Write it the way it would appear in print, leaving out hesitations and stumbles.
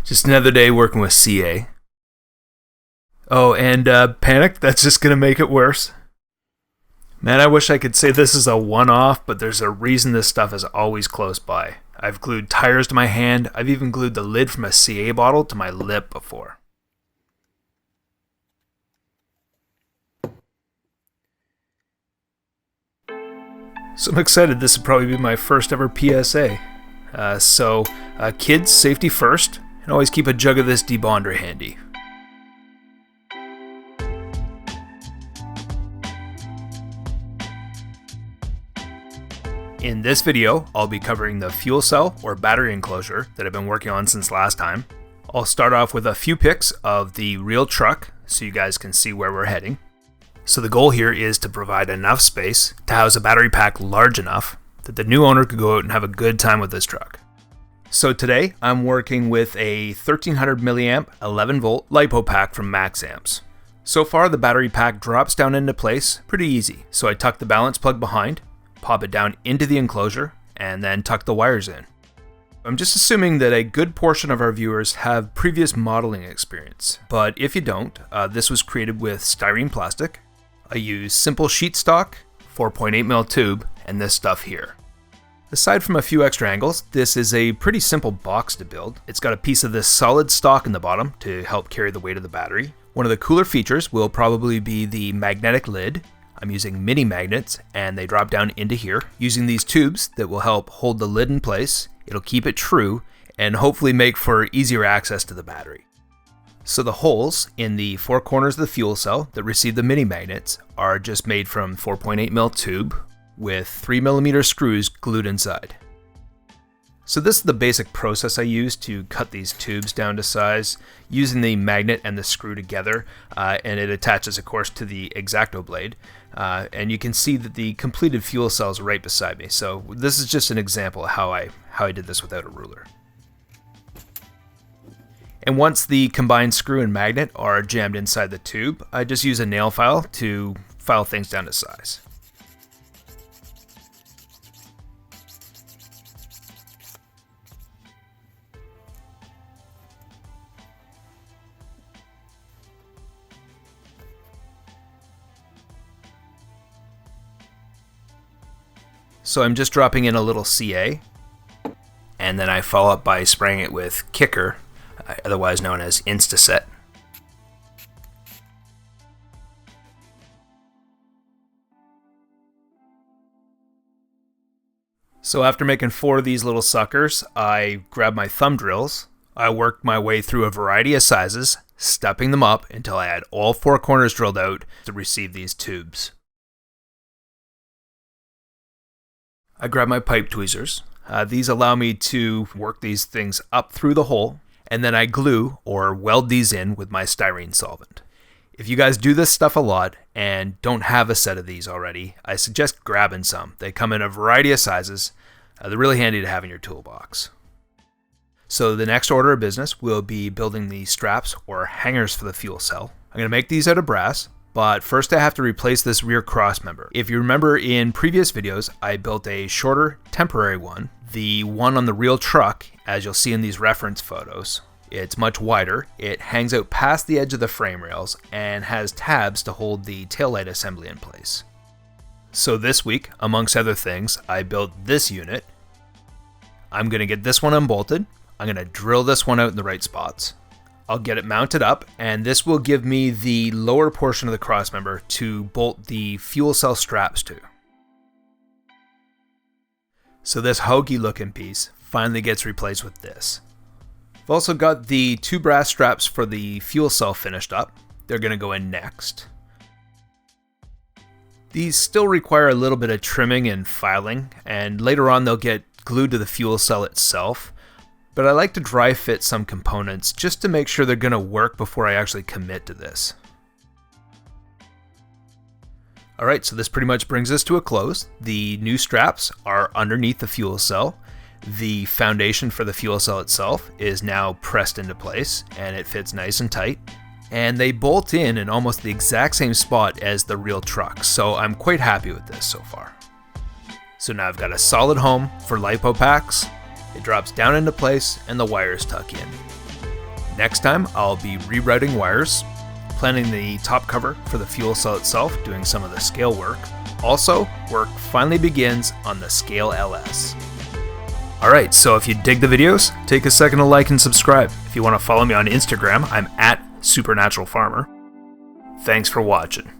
Just another day working with CA. Oh, and panic, that's just going to make it worse. Man, I wish I could say this is a one-off, but there's a reason this stuff is always close by. I've glued tires to my hand. I've even glued the lid from a CA bottle to my lip before. So I'm excited. This will probably be my first ever PSA. Kids, safety first, and always keep a jug of this debonder handy. In this video, I'll be covering the fuel cell or battery enclosure that I've been working on since last time. I'll start off with a few pics of the real truck so you guys can see where we're heading. So the goal here is to provide enough space to house a battery pack large enough that the new owner could go out and have a good time with this truck. So today, I'm working with a 1300 milliamp 11 volt LiPo pack from Max Amps. So far, the battery pack drops down into place pretty easy. So I tuck the balance plug behind, pop it down into the enclosure, and then tuck the wires in. I'm just assuming that a good portion of our viewers have previous modeling experience, but if you don't, this was created with styrene plastic. I use simple sheet stock, 4.8mm tube, and this stuff here. Aside from a few extra angles, this is a pretty simple box to build. It's got a piece of this solid stock in the bottom to help carry the weight of the battery. One of the cooler features will probably be the magnetic lid. I'm using mini magnets and they drop down into here. Using these tubes that will help hold the lid in place, it'll keep it true and hopefully make for easier access to the battery. So the holes in the four corners of the fuel cell that receive the mini magnets are just made from 4.8mm tube with 3mm screws glued inside. So this is the basic process I use to cut these tubes down to size, using the magnet and the screw together, and it attaches of course to the X-Acto blade. And you can see that the completed fuel cell is right beside me. So this is just an example of how I did this without a ruler. And once the combined screw and magnet are jammed inside the tube, I just use a nail file to file things down to size. So I'm just dropping in a little CA, and then I follow up by spraying it with Kicker, otherwise known as Instaset. So after making 4 of these little suckers, I grabbed my thumb drills. I worked my way through a variety of sizes, stepping them up until I had all 4 corners drilled out to receive these tubes. I grab my pipe tweezers. These allow me to work these things up through the hole, and then I glue or weld these in with my styrene solvent. If you guys do this stuff a lot and don't have a set of these already, I suggest grabbing some. They come in a variety of sizes. They're really handy to have in your toolbox. So the next order of business will be building the straps or hangers for the fuel cell. I'm going to make these out of brass. But first I have to replace this rear cross member. If you remember in previous videos, I built a shorter temporary one. The one on the real truck, as you'll see in these reference photos, it's much wider. It hangs out past the edge of the frame rails and has tabs to hold the taillight assembly in place. So this week, amongst other things, I built this unit. I'm going to get this one unbolted. I'm going to drill this one out in the right spots. I'll get it mounted up, and this will give me the lower portion of the crossmember to bolt the fuel cell straps to. So this hokey looking piece finally gets replaced with this. I've also got the 2 brass straps for the fuel cell finished up. They're going to go in next. These still require a little bit of trimming and filing, and later on they'll get glued to the fuel cell itself. But I like to dry fit some components just to make sure they're going to work before I actually commit to this. Alright, so this pretty much brings us to a close. The new straps are underneath the fuel cell. The foundation for the fuel cell itself is now pressed into place and it fits nice and tight. And they bolt in almost the exact same spot as the real truck, so I'm quite happy with this so far. So now I've got a solid home for LiPo packs, it drops down into place and the wires tuck in. Next time, I'll be rerouting wires, planning the top cover for the fuel cell itself, doing some of the scale work. Also, work finally begins on the Scale LS. Alright, so if you dig the videos, take a second to like and subscribe. If you want to follow me on Instagram, I'm at Supernatural Farmer. Thanks for watching.